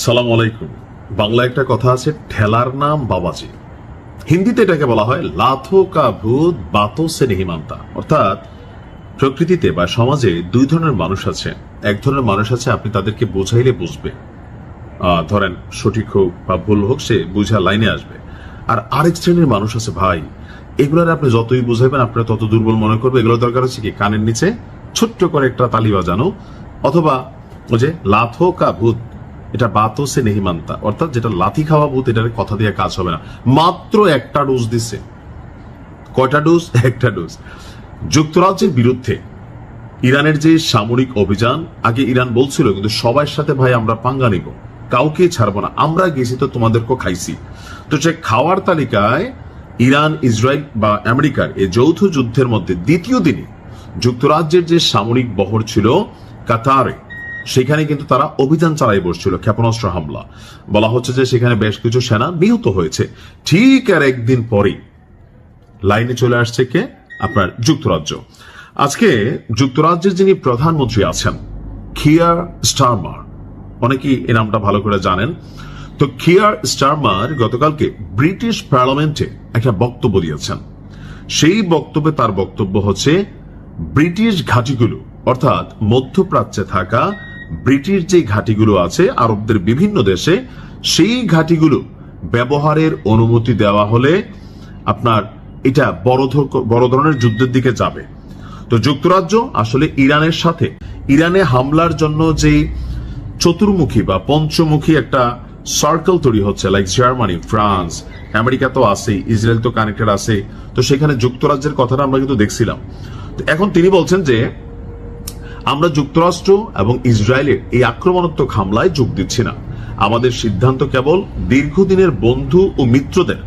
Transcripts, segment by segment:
সালাম আলাইকুম। বাংলা একটা কথা আছে, ঠেলার নাম বাবাজি। হিন্দিতে এটাকে বলা হয় লাথো কা ভূত বাতো সে নেহি মানতা। অর্থাৎ প্রকৃতিতে বা সমাজে দুই ধরনের মানুষ আছে। এক ধরনের মানুষ আছে আপনি তাদেরকে বোঝাইলে বুঝবে, ধরেন সঠিক হোক বা ভুল হোক সে বুঝা লাইনে আসবে। আর আরেক শ্রেণীর মানুষ আছে ভাই, এগুলোর আপনি যতই বুঝাইবেন আপনারা তত দুর্বল মনে করবে। এগুলো দরকার হচ্ছে কি কানের নিচে ছোট্ট করে একটা তালি বাজানো, অথবা ওই যে লাথো কা ভূত, এটা বাতো সে নেহি মানতা, অর্থাৎ যেটা লাথি খাওয়া ভূত, এটার কথা দিয়ে কাজ হবে না। মাত্র একটা ডোজ দিছে। কয়টা ডোজ? একটা ডোজ। যুক্তরাজ্যের বিরুদ্ধে ইরানের যে সামরিক অভিযান, আগে ইরান বলছিল কিন্তু সবার সাথে ভাই আমরা পাঙ্গা নিব, কাউকে ছাড়বো না, আমরা গেছি তো তোমাদেরকে খাইছি। তো সে খাওয়ার তালিকায় ইরান, ইসরায়েল বা আমেরিকার এই যৌথ যুদ্ধের মধ্যে দ্বিতীয় দিনে যুক্তরাজ্যের যে সামরিক বহর ছিল কাতারে, সেখানে কিন্তু তারা অভিযান চালাই বসছিল, ক্ষেপণাস্ত্র হামলা। বলা হচ্ছে যে সেখানে বেশ কিছু সেনা নিহত হয়েছে। ঠিক আর একদিন পরেই লাইনে চলে আসছে কে? আপনার যুক্তরাজ্য। আজকে যুক্তরাজ্যের যিনি প্রধানমন্ত্রী আছেন কিয়ার স্টারমার, অনেকেই এই নামটা ভালো করে জানেন। তো কিয়ার স্টারমার গতকালকে ব্রিটিশ পার্লামেন্টে একটা বক্তব্য দিয়েছেন। সেই বক্তব্যে তার বক্তব্য হচ্ছে ব্রিটিশ ঘাঁটিগুলো, অর্থাৎ মধ্যপ্রাচ্যে থাকা ব্রিটিশ যে ঘাঁটিগুলো আছে আরবদের বিভিন্ন দেশে, সেই ঘাঁটিগুলো ব্যবহারের অনুমতি দেওয়া হলে আপনার এটা বড় ধরনের যুদ্ধের দিকে যাবে। তো যুক্তরাজ্য আসলে ইরানের সাথে ইরানে হামলার জন্য যে চতুর্মুখী বা পঞ্চমুখী একটা সার্কেল তৈরি হচ্ছে, লাইক জার্মানি, ফ্রান্স, আমেরিকা তো আছেই, ইসরায়েল তো কানেক্টেড আছে, তো সেখানে যুক্তরাজ্যের কথাটা আমরা কিন্তু দেখছিলাম। এখন তিনি বলছেন যে আমরা যুক্তরাষ্ট্র এবং ইসরায়েলের এই আক্রমণাত্মক হামলায় যোগ দিচ্ছি না। আমাদের সিদ্ধান্ত কেবল দীর্ঘদিনের বন্ধু ও মিত্রদের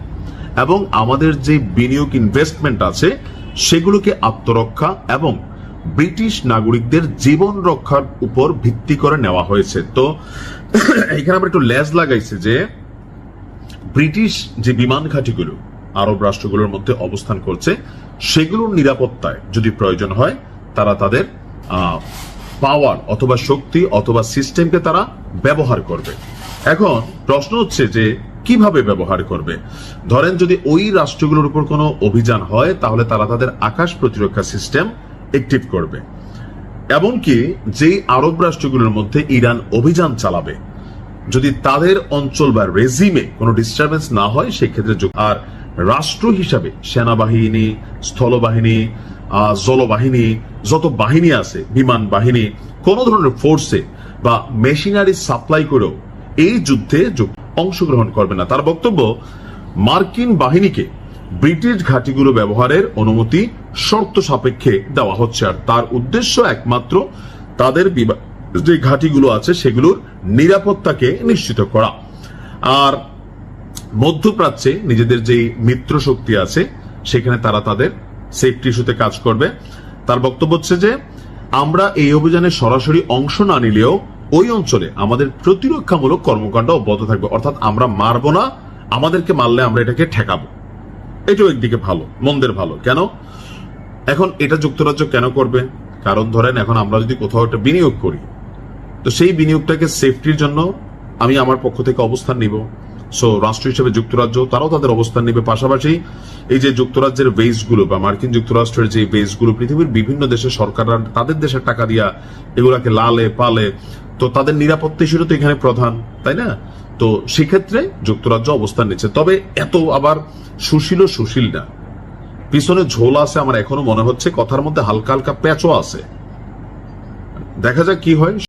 এবং আমাদের যে বিনিয়োগ ইনভেস্টমেন্ট আছে সেগুলোকে আত্মরক্ষা এবং ব্রিটিশ নাগরিকদের জীবন রক্ষার উপর ভিত্তি করে নেওয়া হয়েছে। তো এখানে আমরা একটু লেজ লাগাইছে যে ব্রিটিশ যে বিমান ঘাঁটিগুলো আরব রাষ্ট্রগুলোর মধ্যে অবস্থান করছে, সেগুলোর নিরাপত্তায় যদি প্রয়োজন হয় তারা তাদের পাওয়ার অথবা শক্তি অথবা সিস্টেমকে তারা ব্যবহার করবে। এখন প্রশ্ন হচ্ছে যে কিভাবে ব্যবহার করবে। ধরেন যদি ওই রাষ্ট্রগুলোর উপর কোনো অভিযান হয় তাহলে তারা তাদের আকাশ প্রতিরক্ষা সিস্টেম অ্যাক্টিভ করবে। এমনকি যেই আরব রাষ্ট্রগুলোর মধ্যে ইরান অভিযান চালাবে, যদি তাদের অঞ্চল বা রেজিমে কোনো ডিস্টারবেন্স না হয় সেক্ষেত্রে আর রাষ্ট্র হিসাবে সেনাবাহিনী, স্থলবাহিনী, জলবাহিনী, যত বাহিনী আছে, বিমান বাহিনী, কোন ধরনের ফোর্সে বা মেশিনারি সাপ্লাই করেও এই যুদ্ধে অংশগ্রহণ করবে না। তার বক্তব্য, মার্কিন বাহিনীকে ব্রিটিশ ঘাঁটিগুলো ব্যবহারের অনুমতি শর্ত সাপেক্ষে দেওয়া হচ্ছে, আর তার উদ্দেশ্য একমাত্র তাদের যে ঘাঁটিগুলো আছে সেগুলোর নিরাপত্তাকে নিশ্চিত করা। আর মধ্যপ্রাচ্যে নিজেদের যে মিত্র শক্তি আছে সেখানে তারা তাদের সেফটি ইস্যুতে কাজ করবে। তার বক্তব্য হচ্ছে যে আমরা এই অভিযানে সরাসরি অংশ না নিলেও ওই অঞ্চলে আমাদের প্রতিরক্ষামূলক কর্মকাণ্ড অব্যাহত থাকবে, অর্থাৎ আমরা মারবো না, আমাদেরকে মারলে আমরা এটাকে ঠেকাবো। এটাও একদিকে ভালো, মন্দের ভালো। কেন? এখন এটা যুক্তরাজ্য কেন করবে? কারণ ধরেন এখন আমরা যদি কোথাও একটা বিনিয়োগ করি, তো সেই বিনিয়োগটাকে সেফটির জন্য আমি আমার পক্ষ থেকে অবস্থান নিব। সো রাষ্ট্র হিসেবে যুক্তরাজ্য তারাও তাদের অবস্থান নেবে। পাশাপাশি এই যে যুক্তরাজ্যের বেসগুলো বা মার্কিন যুক্তরাষ্ট্রের যে বেসগুলো পৃথিবীর বিভিন্ন দেশের সরকাররা তাদের দেশের টাকা দিয়া এগুলাকে লালে পালে, তো তাদের নিরাপত্তা ইস্যুটা তো এখানে প্রধান, তাই না? তো সেক্ষেত্রে যুক্তরাজ্য অবস্থান নিচ্ছে। তবে এত আবার সুশীল না, পিছনে ঝোল আছে। আমার এখনো মনে হচ্ছে কথার মধ্যে হালকা হালকা প্যাচও আছে। দেখা যাক কি হয়।